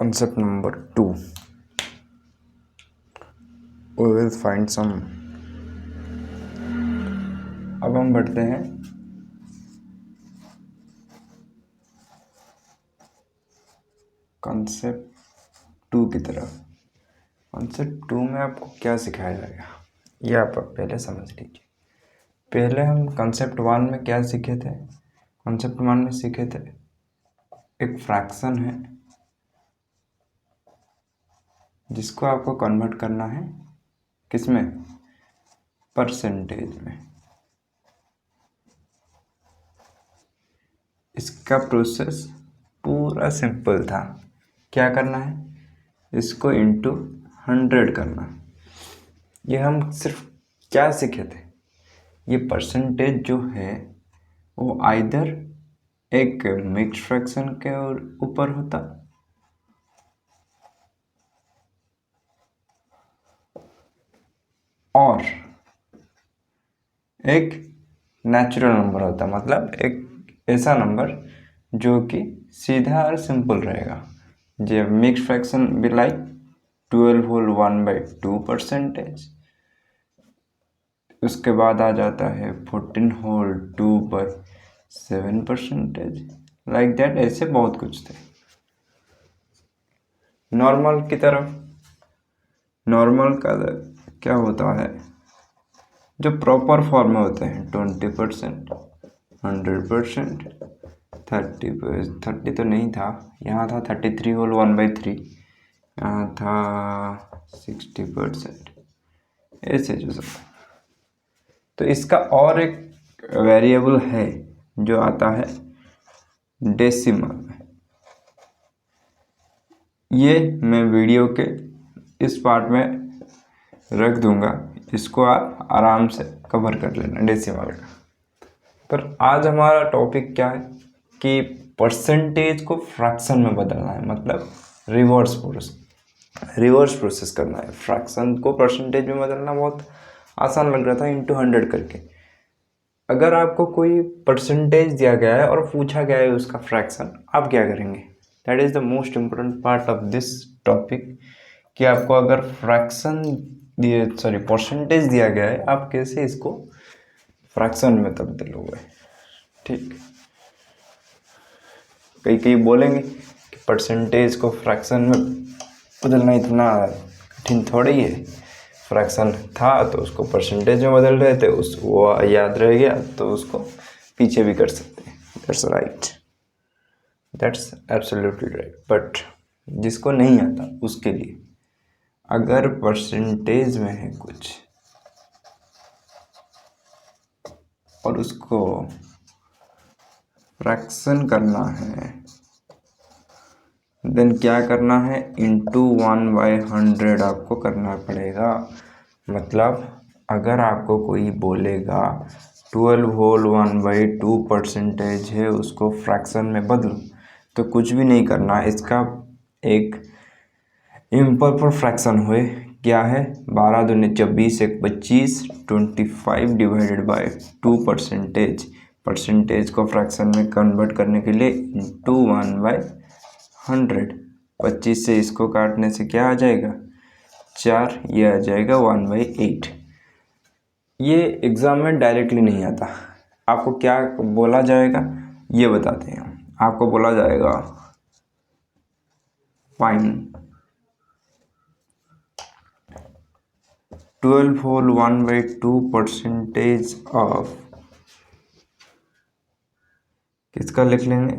Concept number 2, we will find some. अब हम बढ़ते हैं कॉन्सेप्ट 2 की तरफ। कॉन्सेप्ट 2 में आपको क्या सिखाया जाएगा ये आप पहले समझ लीजिए। पहले हम कॉन्सेप्ट 1 में क्या सीखे थे? कॉन्सेप्ट 1 में सीखे थे एक फ्रैक्शन है जिसको आपको कन्वर्ट करना है किसमें? परसेंटेज में। इसका प्रोसेस पूरा सिंपल था। क्या करना है? इसको इंटू 100 करना। ये हम सिर्फ क्या सीखे थे? ये परसेंटेज जो है वो आइदर एक मिक्स्ड फ्रैक्शन के ऊपर होता और एक नेचुरल नंबर होता, मतलब एक ऐसा नंबर जो कि सीधा और सिंपल रहेगा। जो मिक्स्ड फ्रैक्शन भी लाइक 12 होल 1/2 परसेंटेज। उसके बाद आ जाता है 14 होल 2/7 परसेंटेज, लाइक दैट। ऐसे बहुत कुछ थे। नॉर्मल की तरफ, नॉर्मल का क्या होता है? जो प्रॉपर फॉर्म में होते हैं 20%, 100%, 30 तो नहीं था, यहाँ था 33 होल 1/3, यहाँ था 60%, ऐसे जो सब। तो इसका और एक वेरिएबल है जो आता है डेसिमल में। ये मैं वीडियो के इस पार्ट में रख दूंगा, इसको आप आराम से कवर कर लेना डेसिमल का। पर आज हमारा टॉपिक क्या है कि परसेंटेज को फ्रैक्शन में बदलना है, मतलब रिवर्स प्रोसेस करना है। फ्रैक्शन को परसेंटेज में बदलना बहुत आसान लग रहा था, इंटू 100 करके। अगर आपको कोई परसेंटेज दिया गया है और पूछा गया है उसका फ्रैक्शन, आप क्या करेंगे? That is the most important part of this topic कि आपको अगर परसेंटेज दिया गया है, आप कैसे इसको फ्रैक्शन में तब्दीलोगे। ठीक, कई बोलेंगे कि परसेंटेज को फ्रैक्शन में बदलना इतना कठिन थोड़ी है। फ्रैक्शन था तो उसको परसेंटेज में बदल रहे थे, वो याद रह गया तो उसको पीछे भी कर सकते हैं। That's right, that's absolutely right. But जिसको नहीं आता उसके लिए, अगर परसेंटेज में है कुछ और उसको फ्रैक्शन करना है, देन क्या करना है? इंटू 1/100 आपको करना पड़ेगा। मतलब अगर आपको कोई बोलेगा 12 होल 1/2 परसेंटेज है, उसको फ्रैक्शन में बदलो, तो कुछ भी नहीं करना। इसका एक इम्प्रॉपर फ्रैक्शन हुए क्या है? 12 दूनी 24, 1 25, 25 डिवाइडेड बाय 2 परसेंटेज को फ्रैक्शन में कन्वर्ट करने के लिए इंटू 1/100। 25 से इसको काटने से क्या आ जाएगा? 4, ये आ जाएगा 1/8। ये एग्जाम में डायरेक्टली नहीं आता। आपको क्या बोला जाएगा ये बताते हैं। आपको बोला जाएगा फाइंड 12 होल 1/2 परसेंटेज ऑफ, किसका लिख लेंगे?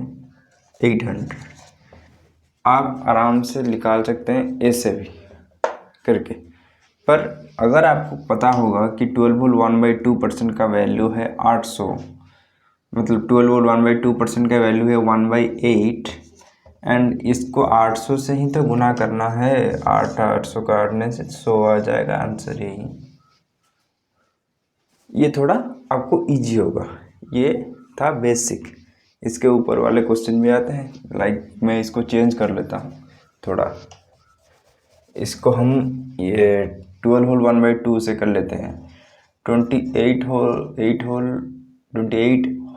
800। आप आराम से निकाल सकते हैं ऐसे भी करके। पर अगर आपको पता होगा कि 12 होल 1/2% का वैल्यू है 800, मतलब 12 होल 1/2% का वैल्यू है 1/8, एंड इसको 800 से ही तो गुना करना है। 800 काटने से 100 आ जाएगा, आंसर यही। ये थोड़ा आपको इजी होगा। ये था बेसिक। इसके ऊपर वाले क्वेश्चन भी आते हैं, लाइक मैं इसको चेंज कर लेता हूँ थोड़ा। इसको हम ये 12 होल 1/2 से कर लेते हैं 28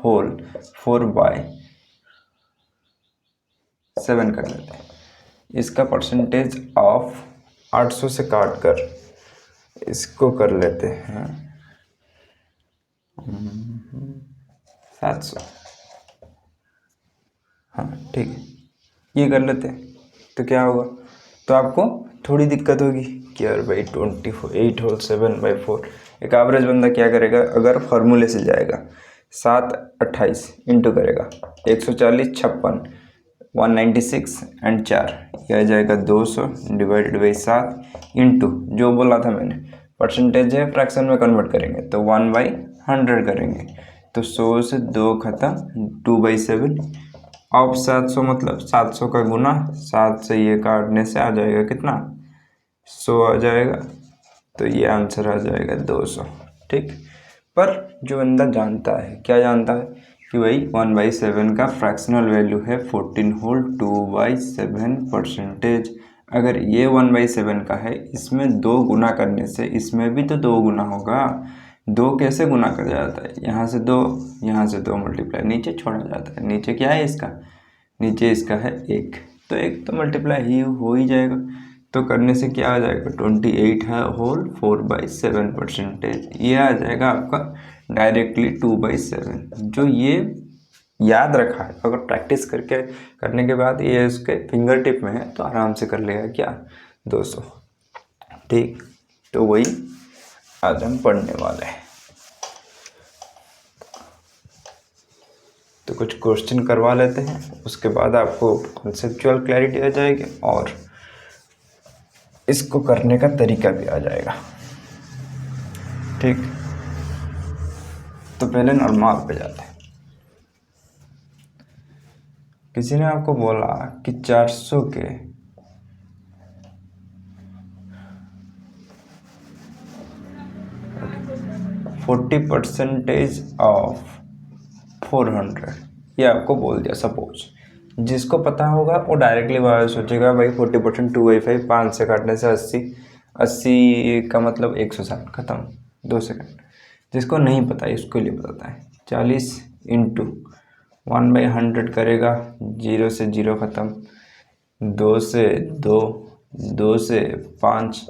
होल 4/7 कर लेते हैं। इसका परसेंटेज ऑफ 800 से काट कर इसको कर लेते हैं 700। हाँ ठीक है, ये कर लेते हैं तो क्या होगा, तो आपको थोड़ी दिक्कत होगी कि यार भाई 28 होल 7/4। एक एवरेज बंदा क्या करेगा, अगर फार्मूले से जाएगा 7 28 इंटू करेगा 140 56 196 एंड 4, यह आ जाएगा 200 डिवाइडेड बाई 7 इंटू जो बोला था मैंने परसेंटेज है फ्रैक्शन में कन्वर्ट करेंगे तो 1/100 करेंगे तो 100 से 2 खत्म 2/7 अब 700 मतलब 700 का गुना 7 से ये काटने से आ जाएगा कितना 100 आ जाएगा, तो ये आंसर आ जाएगा 200। ठीक, पर जो बंदा जानता है, क्या जानता है कि भाई 1/7 का फ्रैक्शनल वैल्यू है 14 होल 2/7 परसेंटेज। अगर ये 1/7 का है, इसमें 2 गुना करने से इसमें भी तो 2 गुना होगा। 2 कैसे गुना कर जाता है, यहाँ से 2 यहाँ से 2 मल्टीप्लाई नीचे छोड़ा जाता है। नीचे क्या है इसका, नीचे इसका है 1, तो 1 तो मल्टीप्लाई ही हो ही जाएगा। तो करने से क्या आ जाएगा 28 है होल 4/7 परसेंटेज, ये आ जाएगा आपका डायरेक्टली 2/7। जो ये याद रखा है, अगर प्रैक्टिस करके करने के बाद ये उसके फिंगर टिप में है तो आराम से कर लेगा क्या 200। ठीक, तो वही आज हम पढ़ने वाले हैं। तो कुछ क्वेश्चन करवा लेते हैं, उसके बाद आपको कॉन्सेप्चुअल क्लैरिटी आ जाएगी और इसको करने का तरीका भी आ जाएगा। ठीक, तो पहले नॉर्मल पे जाते हैं। किसी ने आपको बोला कि 400 के 40% ऑफ 400, ये आपको बोल दिया। सपोज जिसको पता होगा वो डायरेक्टली वह सोचेगा भाई 40% 2/5 5 से काटने से 80, 80 का मतलब 160 खत्म 2 सेकंड। जिसको नहीं पता है उसके लिए बताता है 40 इंटू 1/100 करेगा, 0 से 0 ख़त्म, 2 से 2, 2 से 5,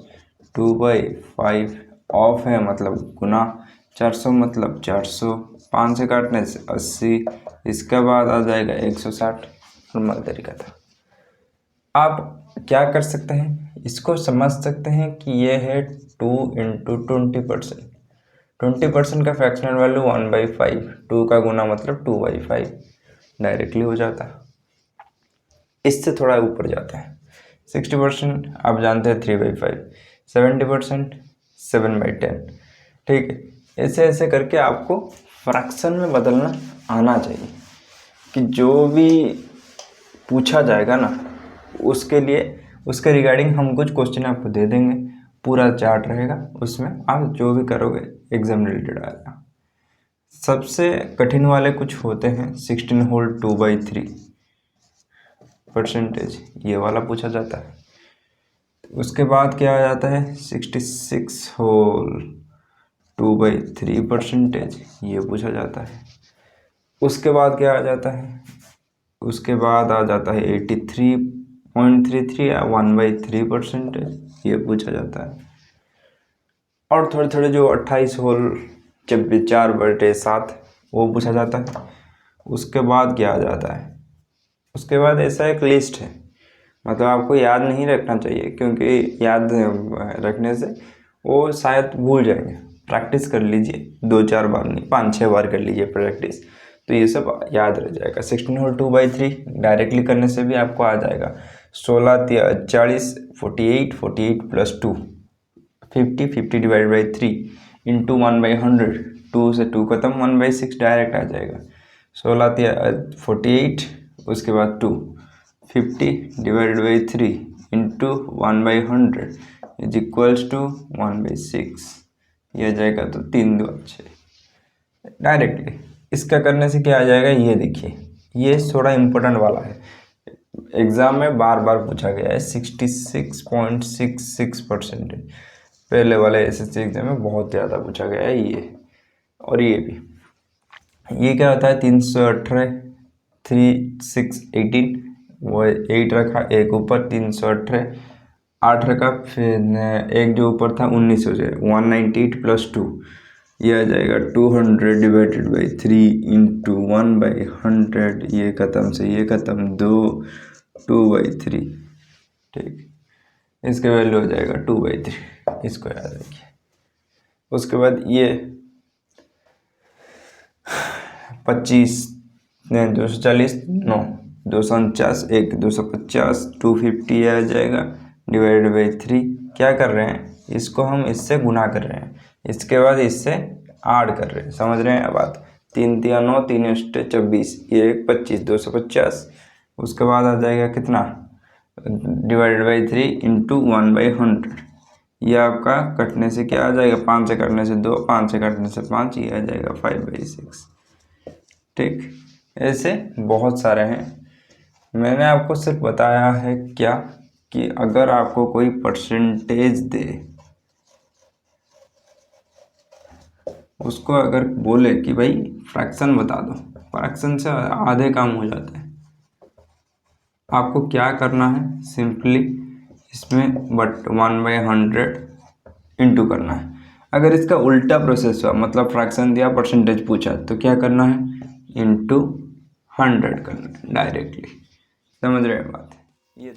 2/5 ऑफ है मतलब गुना, 400 मतलब 400, 5 से काटने से 80, इसके बाद आ जाएगा 160। नॉर्मल तरीका था। आप क्या कर सकते हैं, इसको समझ सकते हैं कि ये है 2 इंटू 20%। 20% का फ्रैक्शनल वैल्यू 1/5, 2 का गुना मतलब 2/5 डायरेक्टली हो जाता है। इससे थोड़ा ऊपर जाते हैं 60% आप जानते हैं 3/5, 70% 7/10। ठीक है, ऐसे ऐसे करके आपको फ्रैक्शन में बदलना आना चाहिए कि जो भी पूछा जाएगा ना उसके लिए उसके रिगार्डिंग हम कुछ क्वेश्चन आपको दे देंगे, पूरा चार्ट रहेगा, उसमें आप जो भी करोगे एग्जाम रिलेटेड आएगा। सबसे कठिन वाले कुछ होते हैं 16 होल 2/3 परसेंटेज, ये वाला पूछा जाता है। उसके बाद क्या आ जाता है 66 होल 2/3 परसेंटेज, ये पूछा जाता है। उसके बाद क्या आ जाता है, उसके बाद आ जाता है 83.33 या 1/3 परसेंटेज, ये पूछा जाता है। और थोड़े थोड़े जो 28 होल 4/7 वो पूछा जाता है। उसके बाद क्या आ जाता है, उसके बाद ऐसा एक लिस्ट है, मतलब आपको याद नहीं रखना चाहिए क्योंकि याद रखने से वो शायद भूल जाएंगे। प्रैक्टिस कर लीजिए 2-4 बार नहीं 5-6 बार कर लीजिए प्रैक्टिस, तो ये सब याद रह जाएगा। 16 होल 2/3 डायरेक्टली करने से भी आपको आ जाएगा 16 40 48 48 प्लस 2 50 50 डिवाइड बाई 3 इंटू 1/100, 2 से 2 खत्म 1/6 डायरेक्ट आ जाएगा। 16 48 उसके बाद 2 50 divided by 3 into 1/100 is equals to 1/6, ये आ जाएगा तो 3 2 6 डायरेक्टली। इसका करने से क्या आ जाएगा, ये देखिए, ये थोड़ा इम्पोर्टेंट वाला है, एग्ज़ाम में बार बार पूछा गया है। 66.66 परसेंटेज पहले वाले एसएससी एग्जाम में बहुत ज़्यादा पूछा गया है ये। और ये भी, ये क्या होता है 318 3 6 18 वो 8 रखा, एक ऊपर 318 8 रखा, फिर एक जो ऊपर था 1900 से 198 + 2, ये आ जाएगा 200 डिवाइडेड बाई 3 इंटू 1/100, ये ख़त्म से ये ख़त्म 2/3, ठीक। इसका वैल्यू हो जाएगा 2/3, इसको याद रखिए। उसके बाद ये 25 240 9 249 1 250 250 आ जाएगा डिवाइडेड बाई 3। क्या कर रहे हैं, इसको हम इससे गुना कर रहे हैं, इसके बाद इससे ऐड कर रहे हैं, समझ रहे हैं बात। 3 × 9 3 × 24, ये 25 250, उसके बाद आ जाएगा कितना, डिवाइडेड बाई 3 इंटू 1/100, ये आपका कटने से क्या आ जाएगा, 5 से कटने से 2, 5 से कटने से 5, ये आ जाएगा 5/6, ठीक। ऐसे बहुत सारे हैं, मैंने आपको सिर्फ बताया है क्या कि अगर आपको कोई परसेंटेज दे, उसको अगर बोले कि भाई फ्रैक्शन बता दो, फ्रैक्शन से आधे काम हो जाते हैं। आपको क्या करना है, सिंपली इसमें 1/100 इंटू करना है। अगर इसका उल्टा प्रोसेस हुआ, मतलब फ्रैक्शन दिया परसेंटेज पूछा, तो क्या करना है, इंटू 100 करना है डायरेक्टली, समझ रहे हैं बात। ये